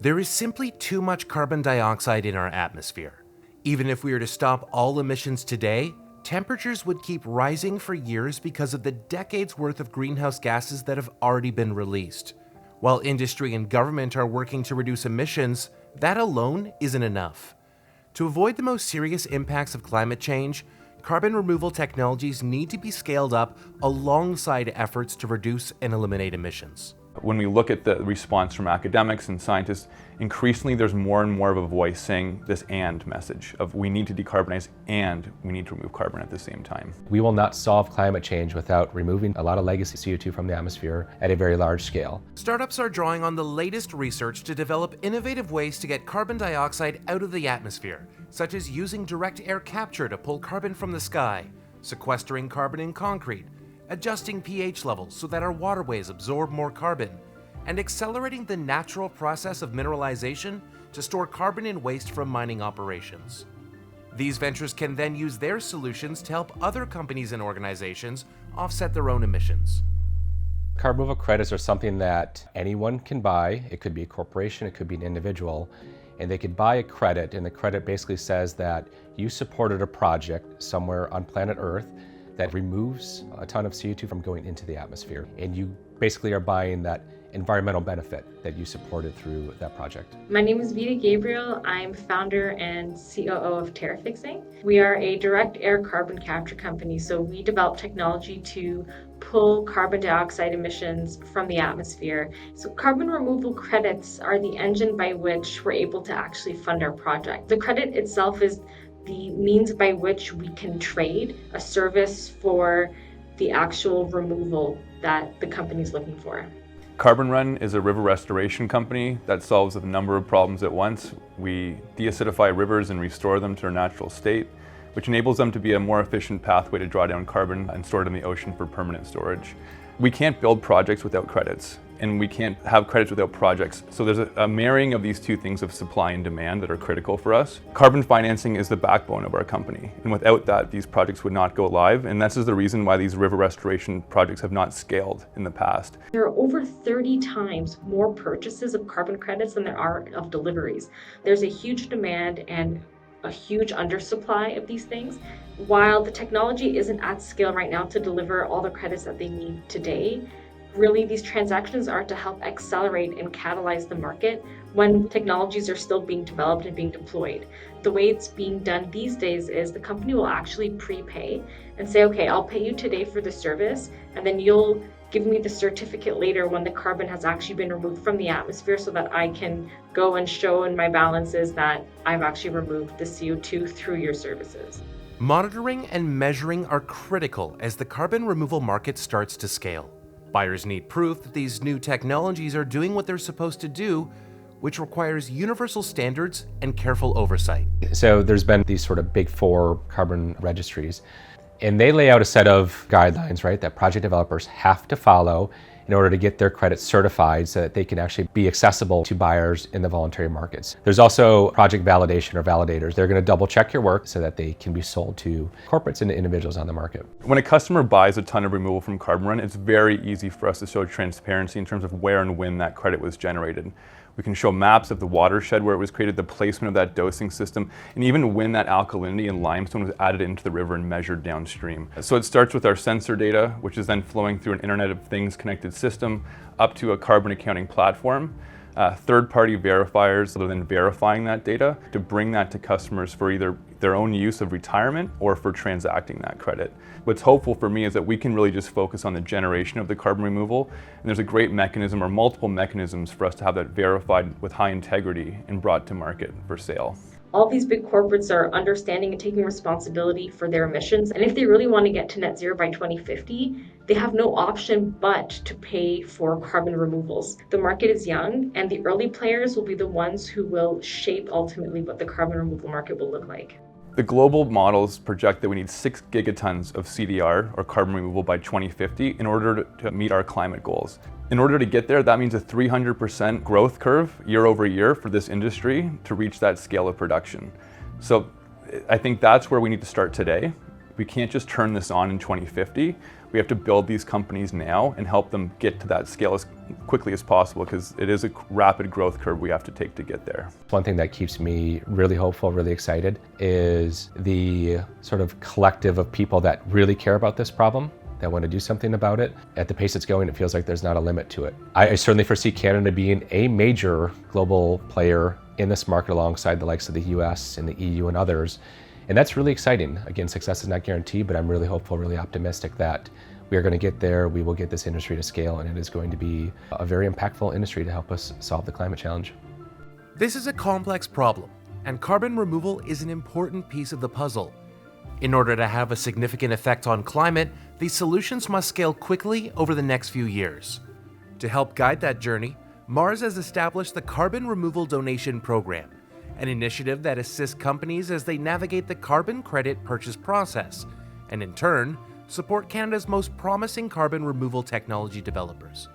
There is simply too much carbon dioxide in our atmosphere. Even if we were to stop all emissions today, temperatures would keep rising for years because of the decades worth of greenhouse gases that have already been released. While industry and government are working to reduce emissions, that alone isn't enough. To avoid the most serious impacts of climate change, carbon removal technologies need to be scaled up alongside efforts to reduce and eliminate emissions. When we look at the response from academics and scientists, increasingly there's more and more of a voice saying this "and" message of we need to decarbonize and we need to remove carbon at the same time. We will not solve climate change without removing a lot of legacy CO2 from the atmosphere at a very large scale. Startups are drawing on the latest research to develop innovative ways to get carbon dioxide out of the atmosphere, such as using direct air capture to pull carbon from the sky, sequestering carbon in concrete, adjusting pH levels so that our waterways absorb more carbon, and accelerating the natural process of mineralization to store carbon in waste from mining operations. These ventures can then use their solutions to help other companies and organizations offset their own emissions. Carbon removal credits are something that anyone can buy. It could be a corporation, it could be an individual, and they could buy a credit, and the credit basically says that you supported a project somewhere on planet Earth that removes a ton of CO2 from going into the atmosphere. And you basically are buying that environmental benefit that you supported through that project. My name is Vita Gabriel. I'm founder and COO of TerraFixing. We are a direct air carbon capture company, so we develop technology to pull carbon dioxide emissions from the atmosphere. So carbon removal credits are the engine by which we're able to actually fund our project. The credit itself is the means by which we can trade a service for the actual removal that the company is looking for. Carbon Run is a river restoration company that solves a number of problems at once. We deacidify rivers and restore them to their natural state, which enables them to be a more efficient pathway to draw down carbon and store it in the ocean for permanent storage. We can't build projects without credits, and we can't have credits without projects. So there's a marrying of these two things of supply and demand that are critical for us. Carbon financing is the backbone of our company, and without that, these projects would not go live, and this is the reason why these river restoration projects have not scaled in the past. There are over 30 times more purchases of carbon credits than there are of deliveries. There's a huge demand and a huge undersupply of these things. While the technology isn't at scale right now to deliver all the credits that they need today, really these transactions are to help accelerate and catalyze the market when technologies are still being developed and being deployed. The way it's being done these days is the company will actually prepay and say, okay, I'll pay you today for the service, and then you'll give me the certificate later when the carbon has actually been removed from the atmosphere so that I can go and show in my balances that I've actually removed the CO2 through your services. Monitoring and measuring are critical as the carbon removal market starts to scale. Buyers need proof that these new technologies are doing what they're supposed to do, which requires universal standards and careful oversight. So there's been these sort of big four carbon registries, and they lay out a set of guidelines, right, that project developers have to follow in order to get their credits certified so that they can actually be accessible to buyers in the voluntary markets. There's also project validation or validators. They're going to double check your work so that they can be sold to corporates and individuals on the market. When a customer buys a ton of removal from Carbon Run, it's very easy for us to show transparency in terms of where and when that credit was generated. We can show maps of the watershed where it was created, the placement of that dosing system, and even when that alkalinity and limestone was added into the river and measured downstream. So it starts with our sensor data, which is then flowing through an Internet of Things connected system up to a carbon accounting platform. Third-party verifiers are then verifying that data to bring that to customers for either their own use of retirement or for transacting that credit. What's hopeful for me is that we can really just focus on the generation of the carbon removal, and there's a great mechanism or multiple mechanisms for us to have that verified with high integrity and brought to market for sale. All these big corporates are understanding and taking responsibility for their emissions. And if they really want to get to net zero by 2050, they have no option but to pay for carbon removals. The market is young, and the early players will be the ones who will shape ultimately what the carbon removal market will look like. The global models project that we need 6 gigatons of CDR, or carbon removal, by 2050 in order to meet our climate goals. In order to get there, that means a 300% growth curve year over year for this industry to reach that scale of production. So I think that's where we need to start today. We can't just turn this on in 2050. We have to build these companies now and help them get to that scale as quickly as possible, because it is a rapid growth curve we have to take to get there. One thing that keeps me really hopeful, really excited, is the sort of collective of people that really care about this problem, that want to do something about it. At the pace it's going, it feels like there's not a limit to it. I certainly foresee Canada being a major global player in this market alongside the likes of the US and the EU and others. And that's really exciting. Again, success is not guaranteed, but I'm really hopeful, really optimistic that we are going to get there. We will get this industry to scale, and it is going to be a very impactful industry to help us solve the climate challenge. This is a complex problem, and carbon removal is an important piece of the puzzle. In order to have a significant effect on climate, these solutions must scale quickly over the next few years. To help guide that journey, Mars has established the Carbon Removal Donation Program, an initiative that assists companies as they navigate the carbon credit purchase process, and in turn, support Canada's most promising carbon removal technology developers.